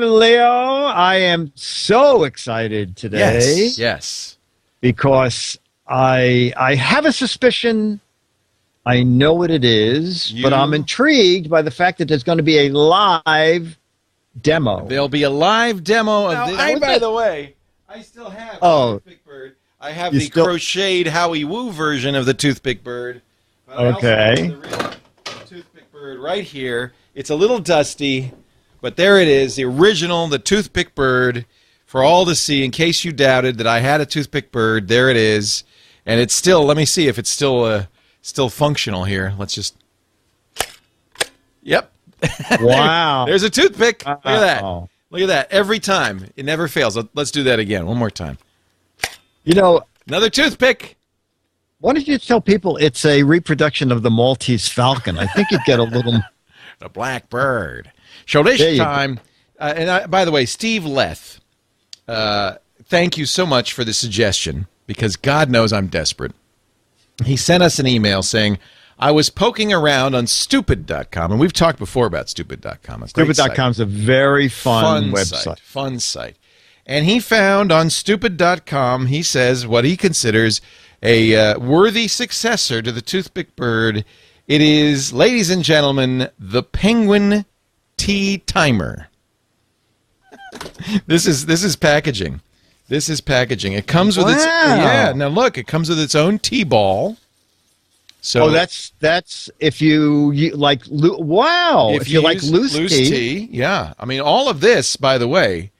Leo, I am so excited today. Yes. Because I have a suspicion. I know what it is, but I'm intrigued by the fact that there's going to be a live demo. There'll be a live demo of this. By the way, I still have the Toothpick Bird. I have the crocheted Howie Woo version of the Toothpick Bird. But I also have the real Toothpick Bird right here. It's a little dusty, but there it is, the original, the Toothpick Bird, for all to see. In case you doubted that I had a Toothpick Bird, there it is. And it's still, let me see if it's still functional here. Let's just, yep. Wow. There's a toothpick. Look at that. Look at that. Every time. It never fails. Let's do that again. One more time. You know, another toothpick. Why don't you tell people it's a reproduction of the Maltese Falcon? I think you'd get a little... The black bird. So this time, by the way, Steve Leth, thank you so much for the suggestion, because God knows I'm desperate. He sent us an email saying, I was poking around on stupid.com, and we've talked before about stupid.com. Stupid.com is a very fun website. Fun site. And he found on stupid.com, he says, what he considers a worthy successor to the Toothpick Bird. It is, ladies and gentlemen, the Penguin Tea Timer. This is packaging. This is packaging. It comes with its now look, it comes with its own tea ball. So that's if you like if you like loose tea. Yeah. I mean, all of this, by the way,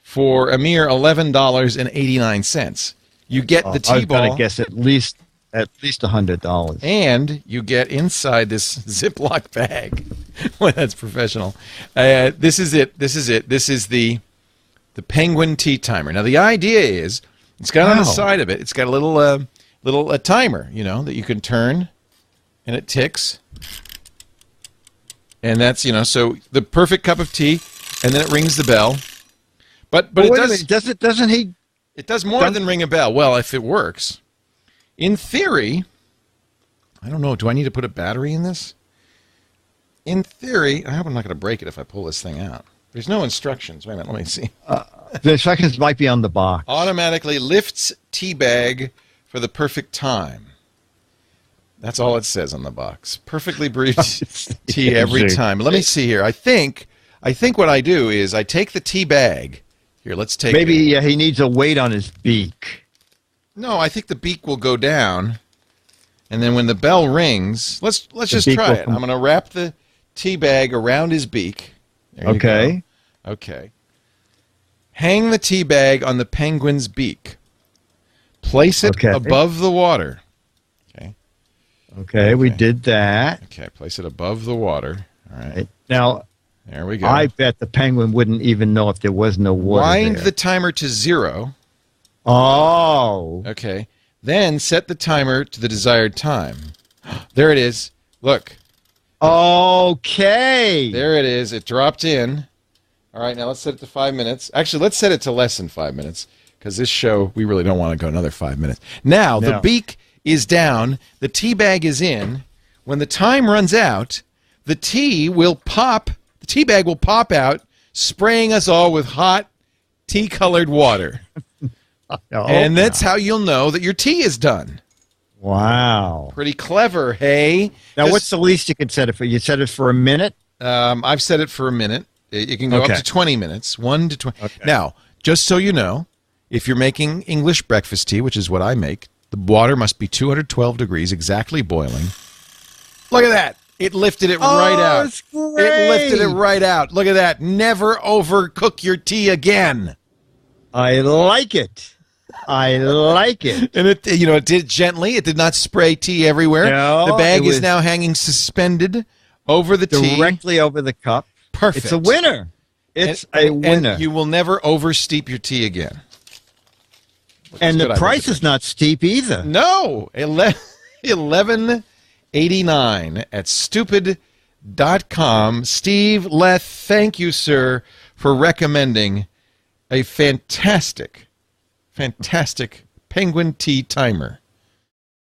for a mere $11.89. You get the tea ball. I was going to guess at least $100. And you get inside this Ziploc bag. Well, that's professional. This is it. This is the Penguin Tea Timer. Now the idea is, it's got on the side of it, it's got a little timer, you know, that you can turn, and it ticks. And that's, you know, so the perfect cup of tea, and then it rings the bell. But it does more than ring a bell. Well, if it works. In theory, I don't know, do I need to put a battery in this? In theory, I hope I'm not going to break it if I pull this thing out. There's no instructions. Wait a minute, let me see. The instructions might be on the box. Automatically lifts tea bag for the perfect time. That's all it says on the box. Perfectly brewed tea every time. Let me see here. I think what I do is I take the tea bag. Here, let's take Maybe he needs a weight on his beak. No, I think the beak will go down, and then when the bell rings, let's just try it. I'm going to wrap the tea bag around his beak. There you go. Okay. Hang the tea bag on the penguin's beak. Place it above the water. Okay, we did that. Okay, place it above the water. All right. Now, there we go. I bet the penguin wouldn't even know if there was no water Wind the timer to 0. Oh. Okay. Then set the timer to the desired time. There it is. Look. Okay. There it is. It dropped in. All right, now let's set it to 5 minutes. Actually, let's set it to less than 5 minutes, because this show, we really don't want to go another 5 minutes. Now, the beak is down. The tea bag is in. When the time runs out, the tea will pop. The tea bag will pop out, spraying us all with hot tea-colored water. And that's how you'll know that your tea is done. Wow. Pretty clever, hey? Now, what's the least you can set it for? You set it for a minute? I've set it for a minute. You can go up to 20 minutes. 1 to 20. Okay. Now, just so you know, if you're making English breakfast tea, which is what I make, the water must be 212 degrees, exactly boiling. Look at that. It lifted it right out. That's great. It lifted it right out. Look at that. Never overcook your tea again. I like it. I like it. And it did gently. It did not spray tea everywhere. No, the bag is now hanging suspended over the tea. Directly over the cup. Perfect. It's a winner. It's a winner. And you will never oversteep your tea again. And the price is not steep either. No. $11.89 at stupid.com. Steve Leth, thank you, sir, for recommending a fantastic Penguin Tea Timer.